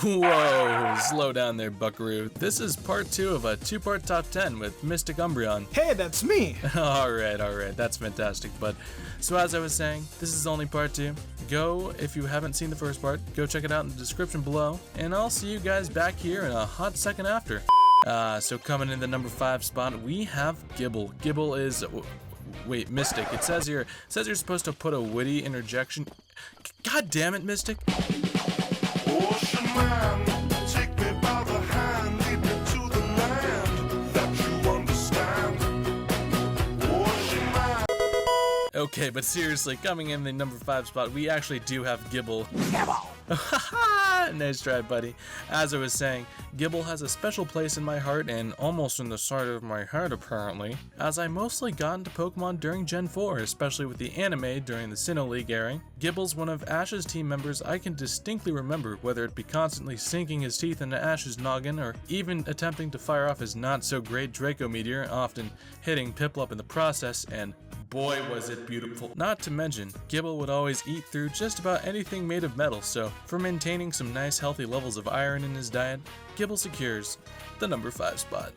Whoa, slow down there, buckaroo. This is part 2 of a 2-part top 10 with MysticUmbreon. Hey, that's me! Alright, that's fantastic. But, so as I was saying, this is only part 2. Go, if you haven't seen the first part, go check it out in the description below, and I'll see you guys back here in a hot second after. So coming in the number 5 spot, we have Gibble. Gibble is... Wait, Mystic. It says you're supposed to put a witty interjection. God damn it, Mystic. Ocean man, take me by the hand, lead me to the land that you understand. Ocean man. Okay, but seriously, coming in the number 5 spot, we actually do have Gibble. Gibble! Nice try, buddy. As I was saying, Gibble has a special place in my heart and almost in the side of my head apparently, as I mostly got into Pokemon during Gen 4, especially with the anime during the Sinnoh League airing. Gibble's one of Ash's team members I can distinctly remember, whether it be constantly sinking his teeth into Ash's noggin or even attempting to fire off his not-so-great Draco Meteor, often hitting Piplup in the process, and boy was it beautiful. Not to mention, Gibble would always eat through just about anything made of metal, so for maintaining some nice healthy levels of iron in his diet, Gibble secures the number 5 spot.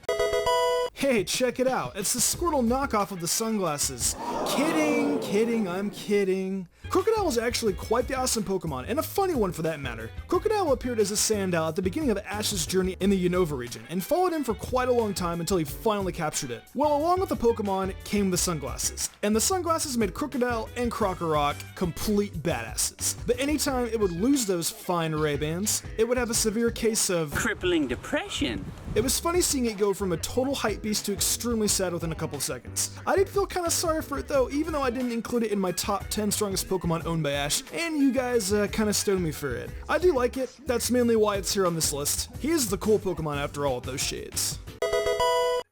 Hey, check it out. It's the Squirtle knockoff of the sunglasses. Kidding, I'm kidding. Krookodile was actually quite the awesome Pokemon, and a funny one for that matter. Krookodile appeared as a Sandile at the beginning of Ash's journey in the Unova region, and followed him for quite a long time until he finally captured it. Well, along with the Pokemon came the sunglasses, and the sunglasses made Krookodile and Krokorok complete badasses. But anytime it would lose those fine Ray-Bans, it would have a severe case of crippling depression. It was funny seeing it go from a total hype beast to extremely sad within a couple of seconds. I did feel kinda sorry for it though, even though I didn't include it in my top 10 strongest Pokemon owned by Ash, and you guys kinda stoned me for it. I do like it, that's mainly why it's here on this list. He is the cool Pokemon after all with those shades.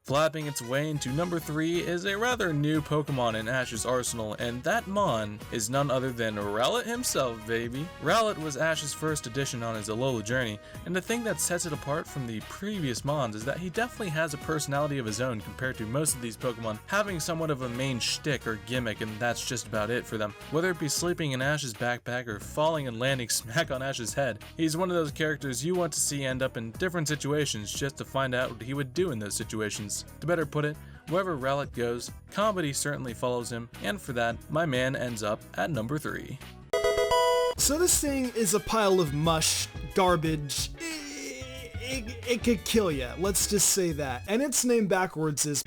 Flapping its way into number 3 is a rather new Pokemon in Ash's arsenal, and that Mon is none other than Rowlett himself, baby. Rowlett was Ash's first addition on his Alola journey, and the thing that sets it apart from the previous Mons is that he definitely has a personality of his own compared to most of these Pokemon having somewhat of a main shtick or gimmick, and that's just about it for them. Whether it be sleeping in Ash's backpack or falling and landing smack on Ash's head, he's one of those characters you want to see end up in different situations just to find out what he would do in those situations. To better put it, wherever Rowlett goes, comedy certainly follows him, and for that, my man ends up at number 3. So this thing is a pile of mush, garbage. It could kill ya, let's just say that. And its name backwards is...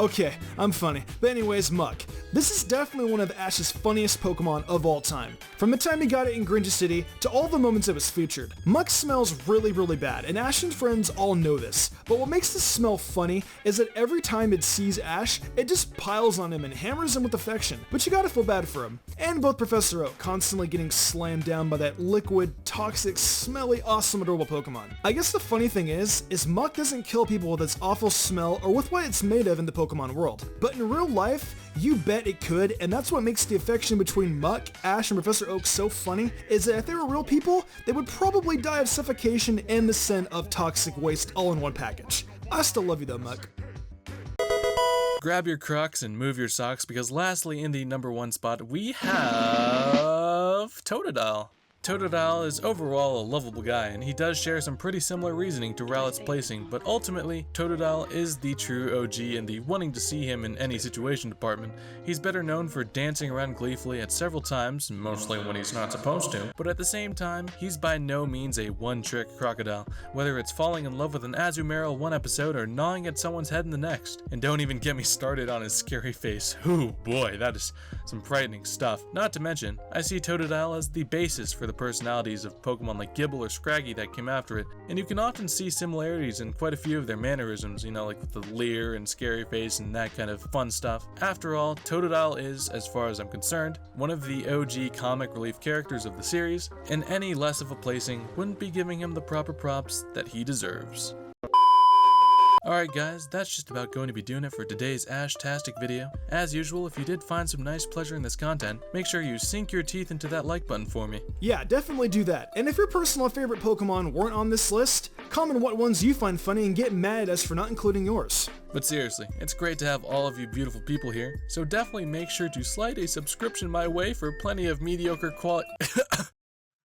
Okay, I'm funny. But anyways, Muck. This is definitely one of Ash's funniest Pokemon of all time. From the time he got it in Grinja City to all the moments it was featured. Muck smells really bad, and Ash and friends all know this. But what makes this smell funny is that every time it sees Ash, it just piles on him and hammers him with affection. But you gotta feel bad for him. And both Professor Oak constantly getting slammed down by that liquid, toxic, smelly, awesome, adorable Pokemon. I guess the funny thing is Muck doesn't kill people with its awful smell or with what it's made of in the Pokemon world. But in real life, you bet it could, and that's what makes the affection between Muck, Ash, and Professor Oak so funny, is that if they were real people, they would probably die of suffocation and the scent of toxic waste all in one package. I still love you though, Muck. Grab your Crocs and move your socks, because lastly in the number 1 spot we have Totodile. Totodile is overall a lovable guy, and he does share some pretty similar reasoning to Rowlett's placing, but ultimately, Totodile is the true OG in the wanting to see him in any situation department. He's better known for dancing around gleefully at several times, mostly when he's not supposed to, but at the same time, he's by no means a one-trick crocodile, whether it's falling in love with an Azumarill one episode or gnawing at someone's head in the next. And don't even get me started on his scary face. Ooh boy, that is some frightening stuff. Not to mention, I see Totodile as the basis for the personalities of Pokemon like Gibble or Scraggy that came after it, and you can often see similarities in quite a few of their mannerisms, you know, like with the leer and scary face and that kind of fun stuff. After all, Totodile is, as far as I'm concerned, one of the OG comic relief characters of the series, and any less of a placing wouldn't be giving him the proper props that he deserves. Alright guys, that's just about going to be doing it for today's Ash-tastic video. As usual, if you did find some nice pleasure in this content, make sure you sink your teeth into that like button for me. Yeah, definitely do that. And if your personal favorite Pokemon weren't on this list, comment what ones you find funny and get mad at us for not including yours. But seriously, it's great to have all of you beautiful people here, so definitely make sure to slide a subscription my way for plenty of mediocre quality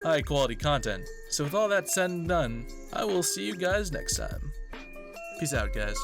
high quality content. So with all that said and done, I will see you guys next time. Peace out, guys.